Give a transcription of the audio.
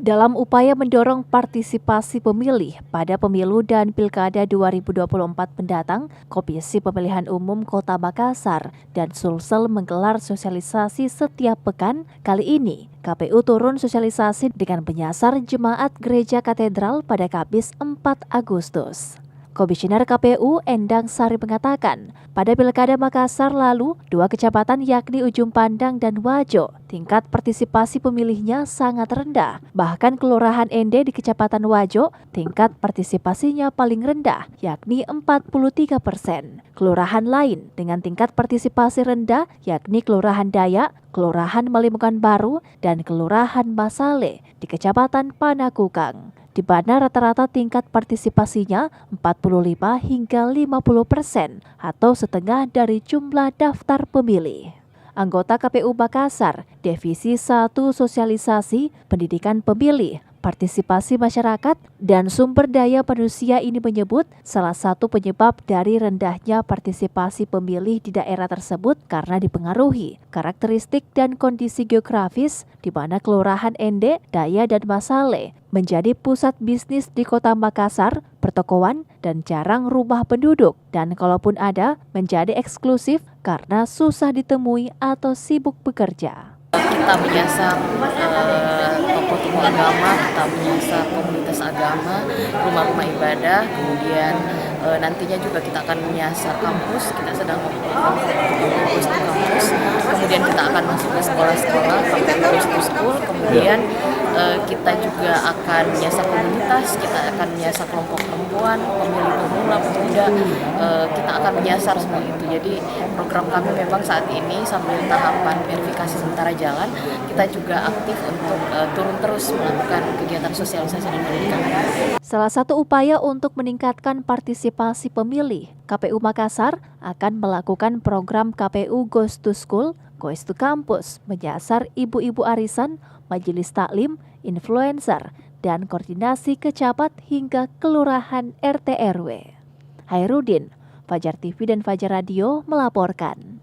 Dalam upaya mendorong partisipasi pemilih pada pemilu dan pilkada 2024 mendatang, Komisi Pemilihan Umum Kota Makassar dan Sulsel menggelar sosialisasi setiap pekan. Kali ini, KPU turun sosialisasi dengan menyasar jemaat Gereja Katedral pada Kamis 4 Agustus. Komisioner KPU Endang Sari mengatakan, pada Pilkada Makassar lalu, dua kecamatan yakni Ujung Pandang dan Wajo, tingkat partisipasi pemilihnya sangat rendah. Bahkan Kelurahan Ende di Kecamatan Wajo, tingkat partisipasinya paling rendah, yakni 43%. Kelurahan lain dengan tingkat partisipasi rendah, yakni Kelurahan Dayak, Kelurahan Malimungan Baru, dan Kelurahan Masale di Kecamatan Panakukang, di mana rata-rata tingkat partisipasinya 45 hingga 50% atau setengah dari jumlah daftar pemilih. Anggota KPU Makassar, Divisi 1 Sosialisasi, Pendidikan Pemilih, Partisipasi Masyarakat, dan Sumber Daya Manusia ini menyebut salah satu penyebab dari rendahnya partisipasi pemilih di daerah tersebut karena dipengaruhi karakteristik dan kondisi geografis di mana Kelurahan Ende, Daya, dan Masale menjadi pusat bisnis di Kota Makassar, pertokoan, dan jarang rumah penduduk, dan kalaupun ada, menjadi eksklusif karena susah ditemui atau sibuk bekerja. Kita menyasar tokoh agama, kita menyasar komunitas agama, rumah-rumah ibadah, kemudian nantinya juga kita akan menyasar kampus, kita sedang fokus di kampus, kemudian kita akan masuk ke sekolah-sekolah, kampus to school, kemudian kita juga akan menyasar komunitas, kita akan menyasar kelompok perempuan, pemilih pemula, pemuda, kita akan menyasar semua itu. Jadi program kami memang saat ini sambil tahapan verifikasi sementara jalan, kita juga aktif untuk turun terus melakukan kegiatan sosialisasi dan pendidikan. Salah satu upaya untuk meningkatkan partisipasi pemilih, KPU Makassar akan melakukan program KPU Goes to School, Goes to Campus, menyasar ibu-ibu arisan, majelis taklim, influencer, dan koordinasi ke camat hingga kelurahan RT RW. Hairudin, Fajar TV dan Fajar Radio melaporkan.